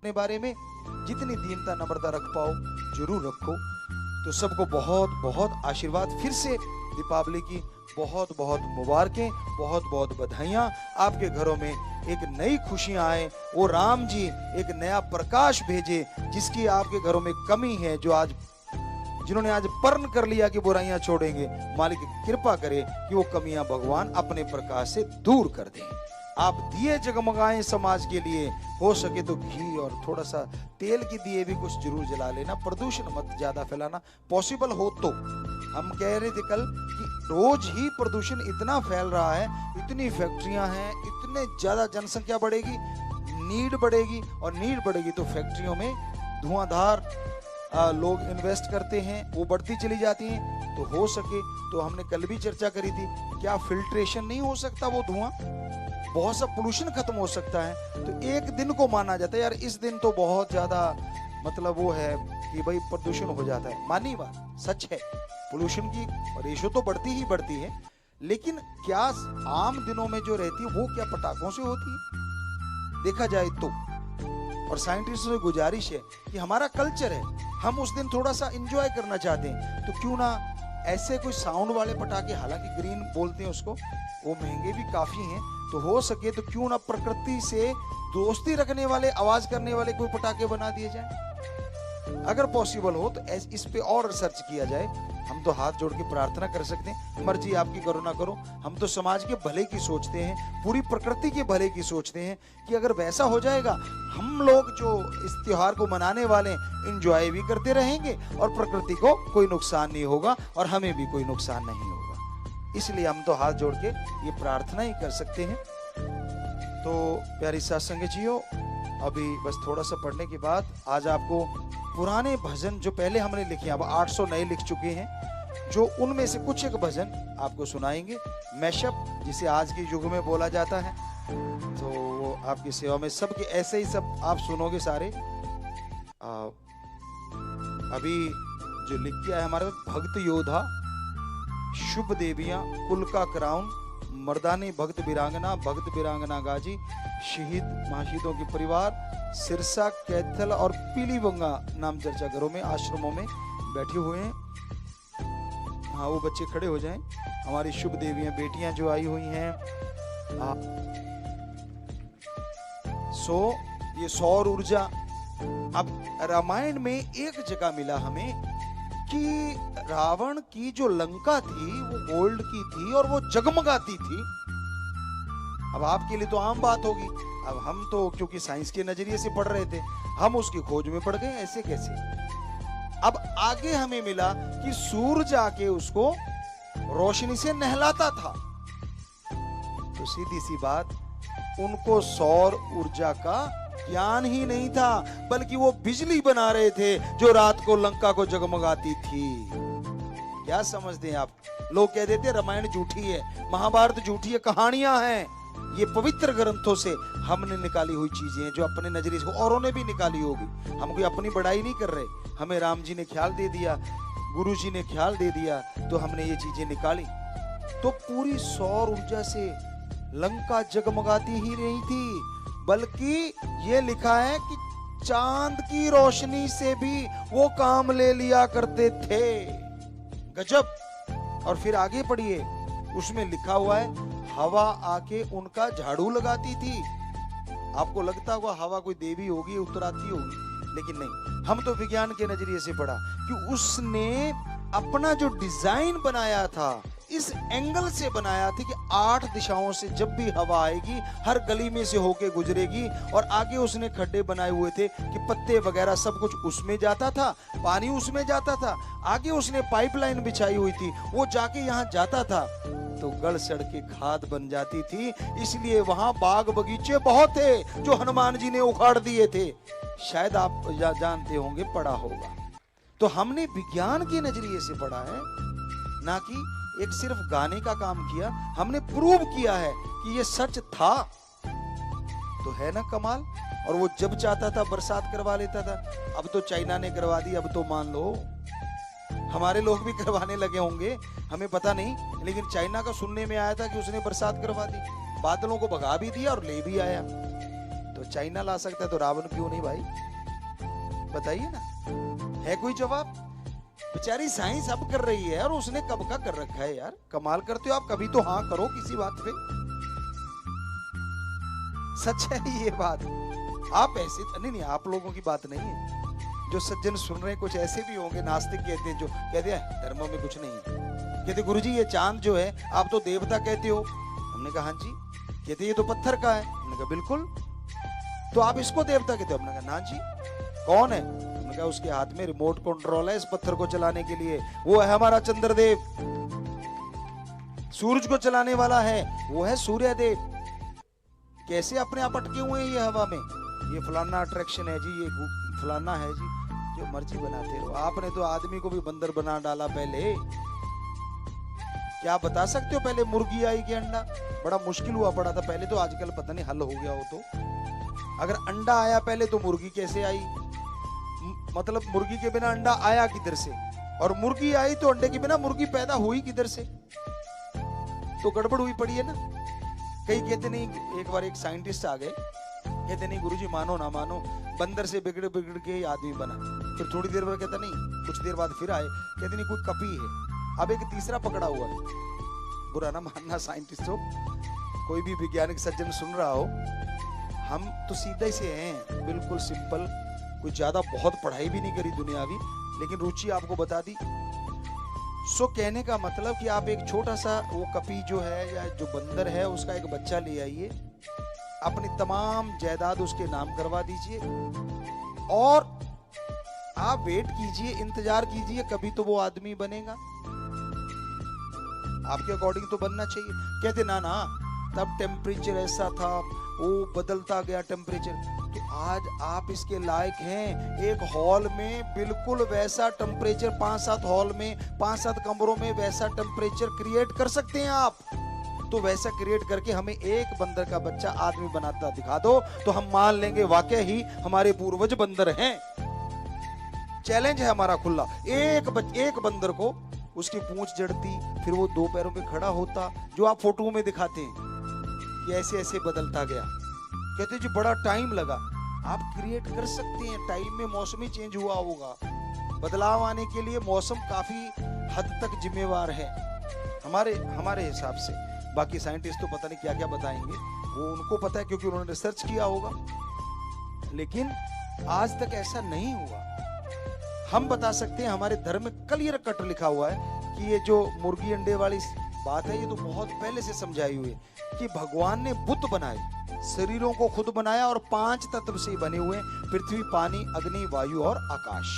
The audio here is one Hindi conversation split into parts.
अपने बारे में जितनी दीनता नम्रता रख पाओ जरूर रखो। तो सबको बहुत बहुत आशीर्वाद, फिर से दीपावली की बहुत बहुत मुबारकें, बहुत बहुत बधाइयाँ। आपके घरों में एक नई खुशियां आए, वो राम जी एक नया प्रकाश भेजे, जिसकी आपके घरों में कमी है, जो आज जिन्होंने आज प्रण कर लिया कि बुराइयां छोड़ेंगे, मालिक कृपा करे कि वो कमियां भगवान अपने प्रकाश से दूर कर दें। आप दिए जगमगाएं समाज के लिए, हो सके तो घी और थोड़ा सा तेल की दिए भी कुछ जरूर जला लेना, प्रदूषण मत ज्यादा फैलाना, पॉसिबल हो तो। हम कह रहे थे कल कि रोज ही प्रदूषण इतना फैल रहा है, इतनी फैक्ट्रियां हैं, इतने ज्यादा जनसंख्या बढ़ेगी, नीड बढ़ेगी, और नीड बढ़ेगी तो फैक्ट्रियों में धुआंधार लोग इन्वेस्ट करते हैं, वो बढ़ती चली जाती हैं। तो हो सके तो हमने कल भी चर्चा करी थी, क्या फिल्ट्रेशन नहीं हो सकता वो धुआं, बहुत सा पोल्यूशन खत्म हो सकता है। तो एक दिन को माना जाता है, यार इस दिन तो बहुत ज्यादा मतलब वो है कि भाई प्रदूषण हो जाता है। मानी बात, सच है, पोल्यूशन की रेशो तो बढ़ती ही बढ़ती है, लेकिन क्या आम दिनों में जो रहती है वो क्या पटाखों से होती है देखा जाए तो। और साइंटिस्ट से गुजारिश है कि हमारा कल्चर है, हम उस दिन थोड़ा सा एंजॉय करना चाहते हैं, तो क्यों ना ऐसे कोई साउंड वाले पटाखे, हालांकि ग्रीन बोलते हैं उसको, वो महंगे भी काफी हैं, तो हो सके तो क्यों ना प्रकृति से दोस्ती रखने वाले, आवाज करने वाले कोई पटाखे बना दिए जाए। अगर पॉसिबल हो तो इस पे और रिसर्च किया जाए। हम तो हाथ जोड़ के प्रार्थना कर सकते हैं, मर्जी आपकी करो ना करो, हम तो समाज के भले की सोचते हैं, पूरी प्रकृति के भले की सोचते हैं कि अगर वैसा हो जाएगा, हम लोग जो इस त्योहार को मनाने वाले एंजॉय भी करते रहेंगे और प्रकृति को कोई नुकसान नहीं होगा और हमें भी कोई नुकसान नहीं होगा। इसलिए हम तो हाथ जोड़ के ये प्रार्थना ही कर सकते हैं। तो प्यारी साथ संगतियों, अभी बस थोड़ा सा पढ़ने के बाद आज आपको पुराने भजन जो पहले हमने लिखे, अब 800 नए लिख चुके हैं, जो उनमें से कुछ एक भजन आपको सुनाएंगे। मैशअप जिसे आज के युग में बोला जाता है, तो वो आपकी सेवा में सबके ऐसे ही सब आप सुनोगे सारे। अभी जो लिख किया है हमारे भक्त योद्धा, शुभ देवियां, कुल का क्राउन, मर्दानी भक्त बिरांगना गाजी, शहीद महाशहीदों के परिवार, सिरसा, कैथल और पीलीबंगा नाम चर्चा घरों में, आश्रमों में बैठे हुए हैं। हाँ, वो बच्चे खड़े हो जाएं, हमारी शुभ देवियां बेटियां जो आई हुई हैं। सो ये सौर ऊर्जा, अब रामायण में एक जगह मिला हमें कि रावण की जो लंका थी वो गोल्ड की थी और वो जगमगाती थी। अब आपके लिए तो आम बात होगी, अब हम तो क्योंकि साइंस के नजरिए से पढ़ रहे थे, हम उसकी खोज में पड़ गए, ऐसे कैसे। अब आगे हमें मिला कि सूरज आके उसको रोशनी से नहलाता था। तो सीधी सी बात, उनको सौर ऊर्जा का ज्ञान ही नहीं था, बल्कि वो बिजली बना रहे थे जो रात को लंका को जगमगाती थी। क्या समझते हैं आप? लोग कह देते रामायण झूठी है, महाभारत झूठी है, कहानियां हैं। ये पवित्र ग्रंथों से हमने निकाली हुई चीजें हैं, जो अपने नजरिए से औरों ने भी निकाली होगी। हम कोई अपनी बड़ाई नहीं कर रहे, हमें राम जी ने ख्याल दे दिया, गुरु जी ने ख्याल दे दिया, तो हमने ये चीजें निकाली। तो पूरी सौर ऊर्जा से लंका जगमगाती ही नहीं थी, बल्कि ये लिखा है कि चांद की रोशनी से भी वो काम ले लिया करते थे। गजब। और फिर आगे पढ़िए, उसमें लिखा हुआ है हवा आके उनका झाड़ू लगाती थी। आपको लगता होगा हवा कोई देवी होगी, उतराती होगी, लेकिन नहीं, हम तो विज्ञान के नजरिए से पढ़ा कि उसने अपना जो डिजाइन बनाया था इस एंगल से बनाया था कि 8 दिशाओं से जब भी हवा आएगी हर गली में से होके गुजरेगी। और आगे उसने खड्डे बनाए हुए थे कि पत्ते वगैरह सब कुछ उसमें जाता था, पानी उसमें जाता था। आगे उसने पाइपलाइन बिछाई हुई थी, वो जाके यहाँ जाता था तो गड़ सड़के खाद बन जाती थी। इसलिए वहां बाग बगीचे बहुत थे जो हनुमान जी ने उखाड़ दिए थे। शायद आप जानते होंगे, पढ़ा होगा। तो हमने विज्ञान के नजरिए से पढ़ा है, ना कि एक सिर्फ गाने का काम किया। हमने प्रूव किया है कि ये सच था। तो है ना कमाल। और वो जब चाहता था बरसात करवा लेता था। अब तो चाइना ने करवा दी, अब तो मान लो हमारे लोग भी करवाने लगे होंगे, हमें पता नहीं। लेकिन चाइना का सुनने में आया था कि उसने बरसात करवा दी, बादलों को भगा भी दिया और ले भी आया। तो चाइना ला सकता है तो रावण क्यों नहीं भाई? बताइए ना, है कोई जवाब? बेचारी साइंस अब कर रही है और उसने कब का कर रखा है यार। कमाल करते हो आप, कभी तो हाँ करो किसी बात पे। सच है ये बात। आप ऐसे नहीं, आप लोगों की बात नहीं है। जो सज्जन सुन रहे हैं कुछ ऐसे भी होंगे, नास्तिक कहते हैं, जो कहते हैं धर्म में कुछ नहीं है। कहते गुरुजी ये चांद जो है आप तो देवता कहते हो। हमने कहा हाँ जी। कहते ये तो पत्थर का है। हमने कहा बिल्कुल। तो आप इसको देवता कहते हो? हमने कहा ना जी। कौन है? हमने कहा उसके हाथ में रिमोट कंट्रोल है इस पत्थर को चलाने के लिए, वो है हमारा चंद्रदेव। सूरज को चलाने वाला है वो है सूर्यदेव। कैसे अपने आप अटके हुए हैं ये हवा में? ये फलाना अट्रैक्शन है जी, ये फलाना है जी, जो मर्जी बनाते रहो। आपने तो आदमी को भी बंदर बना डाला पहले। क्या बता सकते हो पहले मुर्गी आई कि अंडा? बड़ा मुश्किल हुआ पड़ा था पहले तो, आजकल पता नहीं हल हो गया हो तो। अगर अंडा आया पहले तो मुर्गी कैसे आई? मतलब मुर्गी के बिना अंडा आया किधर से? और मुर्गी आई तो अंडे के बिना मुर्गी पैदा हुई किधर से? तो गड़बड़ हुई पड़ी है ना। कई कहते नहीं, एक बार एक साइंटिस्ट आ गए, कहते नहीं गुरुजी मानो ना मानो, बंदर से बिगड़ बिगड़ के आदमी बना। फिर थोड़ी देर बाद कहता नहीं, कुछ देर बाद फिर आए, कहते नहीं कोई कपी है। अब एक तीसरा पकड़ा हुआ है। बुरा ना मानना साइंटिस्ट हो, कोई भी वैज्ञानिक सज्जन सुन रहा हो, हम तो सीधे से हैं, बिल्कुल सिंपल। कोई ज्यादा बहुत पढ़ाई भी नहीं करी दुनियावी, लेकिन रुचि आपको बता दी। सो कहने का मतलब कि आप एक छोटा सा वो कपी जो है या जो बंदर है उसका एक बच्चा ले आइए, अपनी तमाम जायदाद उसके नाम करवा दीजिए और आप वेट कीजिए, इंतजार कीजिए, कभी तो वो आदमी बनेगा। आपके अकॉर्डिंग तो बनना चाहिए। कहते ना ना तब टेम्परेचर ऐसा था, वो बदलता गया टेम्परेचर। तो आज आप इसके लायक हैं, एक हॉल में बिल्कुल वैसा टेम्परेचर, 5-7 हॉल में 5-7 कमरों में वैसा टेम्परेचर क्रिएट कर सकते हैं आप। तो वैसा क्रिएट करके हमें एक बंदर का बच्चा आदमी बनाता दिखा दो तो हम मान लेंगे वाकई ही हमारे पूर्वज बंदर हैं। चैलेंज है हमारा खुला। एक बंदर को उसकी पूंछ जड़ती, फिर वो 2 पैरों पे खड़ा होता, जो आप फोटो में दिखाते हैं, ये ऐसे ऐसे बदलता गया। कहते जी बड़ा टाइम लगा। आप क्रिएट कर सकते हैं, टाइम में मौसम ही चेंज हुआ होगा। बदलाव आने के लिए मौसम काफी हद तक जिम्मेवार है हमारे हिसाब से। बाकी साइंटिस्ट तो पता नहीं क्या क्या बताएंगे, वो उनको पता है क्योंकि उन्होंने रिसर्च किया होगा। लेकिन आज तक ऐसा नहीं हुआ। हम बता सकते हैं, हमारे धर्म में क्लियर कट लिखा हुआ है कि ये जो मुर्गी अंडे वाली बात है ये तो बहुत पहले से समझाई हुई है कि भगवान ने बुत बनाए, शरीरों को खुद बनाया और 5 तत्व से बने हुए, पृथ्वी, पानी, अग्नि, वायु और आकाश,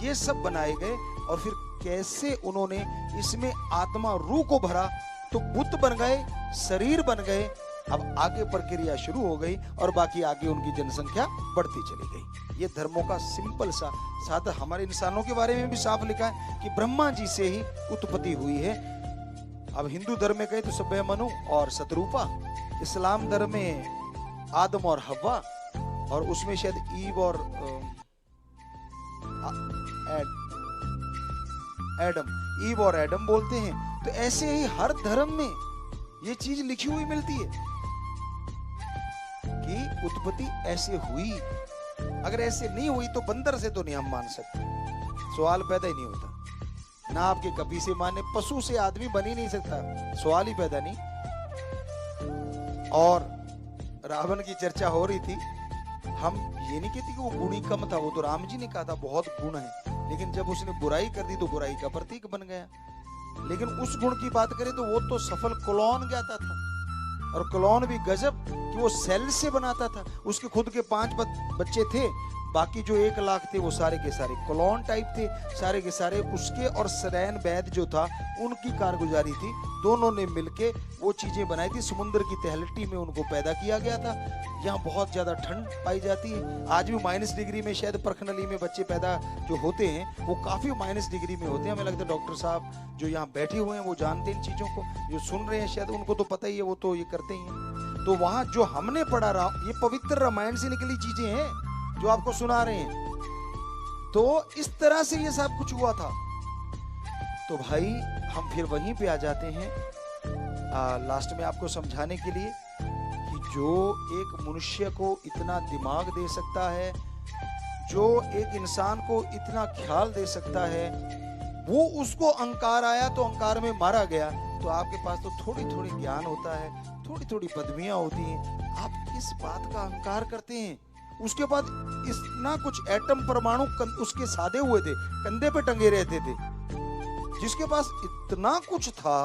ये सब बनाए गए। और फिर कैसे उन्होंने इसमें आत्मा रूह को भरा तो बुत बन गए, शरीर बन गए। अब आगे प्रक्रिया शुरू हो गई और बाकी आगे उनकी जनसंख्या बढ़ती चली गई। ये धर्मों का सिंपल सा साथ। हमारे इंसानों के बारे में भी साफ लिखा है कि ब्रह्मा जी से ही उत्पत्ति हुई है। अब हिंदू धर्म में कहे तो सभ्य मनु और शतरूपा, इस्लाम धर्म में आदम और हव्वा, और उसमें शायद ईव और एडम बोलते हैं। तो ऐसे ही हर धर्म में ये चीज लिखी हुई मिलती है कि उत्पत्ति ऐसे हुई। अगर ऐसे नहीं हुई तो बंदर से तो नहीं हम मान सकते, सवाल पैदा ही नहीं होता। ना आपके कपी से माने, पशु से आदमी बन ही नहीं सकता, सवाल ही पैदा नहीं। और रावण की चर्चा हो रही थी। हम ये नहीं कहते कि वो गुणी कम था, वो तो राम जी ने कहा था बहुत गुण है, लेकिन जब उसने बुराई कर दी तो बुराई का प्रतीक बन गया। लेकिन उस गुण की बात करें तो वो तो सफल क्लोन जाता था, और क्लोन भी गजब कि वो सेल से बनाता था। उसके खुद के 5 बच्चे थे, बाकी जो 1 लाख थे वो सारे के सारे क्लोन टाइप थे, सारे के सारे उसके। और सरैन वैद जो था उनकी कारगुजारी थी, दोनों ने मिलके वो चीजें बनाई थी। समुद्र की तलहटी में उनको पैदा किया गया था। यहाँ बहुत ज्यादा ठंड पाई जाती है, आज भी -डिग्री में शायद परखनली में बच्चे पैदा जो होते हैं वो काफी -डिग्री में होते हैं। हमें लगता है डॉक्टर साहब जो यहाँ बैठे हुए हैं वो जानते हैं इन चीजों को, जो सुन रहे हैं शायद उनको तो पता ही है, वो तो ये करते ही हैं। तो वहां जो हमने पढ़ा ये पवित्र रामायण से निकली चीजें हैं जो आपको सुना रहे हैं। तो इस तरह से ये सब कुछ हुआ था। तो भाई हम फिर वहीं पे आ जाते हैं लास्ट में आपको समझाने के लिए कि जो एक मनुष्य को इतना दिमाग दे सकता है, जो एक इंसान को इतना ख्याल दे सकता है, वो उसको अहंकार आया तो अहंकार में मारा गया। तो आपके पास तो थोड़ी थोड़ी ज्ञान होता है, थोड़ी थोड़ी पदवियां होती हैं, आप किस बात का अहंकार करते हैं? उसके बाद इतना कुछ एटम परमाणु उसके साधे हुए थे, कंधे पे टंगे रहते थे। जिसके पास इतना कुछ था,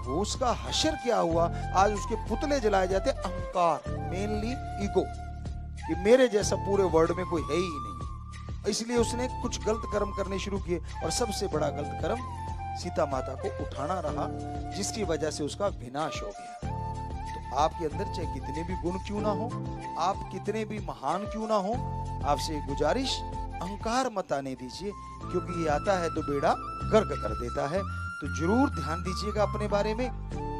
वो उसका हशर क्या हुआ? आज उसके पुतले जलाए जाते। अहंकार, मेनली ईगो, कि मेरे जैसा पूरे वर्ल्ड में कोई है ही नहीं। इसलिए उसने कुछ गलत कर्म करने शुरू किए, और सबसे बड़ा गलत कर्म सीता माता को उठाना रहा, जिसकी वजह से उसका विनाश हो गया। तो आपके अंदर चाहे कितने भी गुण क्यों ना हो, आप कितने भी महान क्यों ना हो, आपसे गुजारिश, अहंकार मत आने दीजिए, क्योंकि ये आता है तो बेड़ा गर्क कर देता है। तो जरूर ध्यान दीजिएगा अपने बारे में,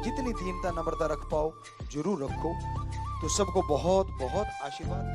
जितनी दीनता नम्रता रख पाओ जरूर रखो। तो सबको बहुत बहुत आशीर्वाद।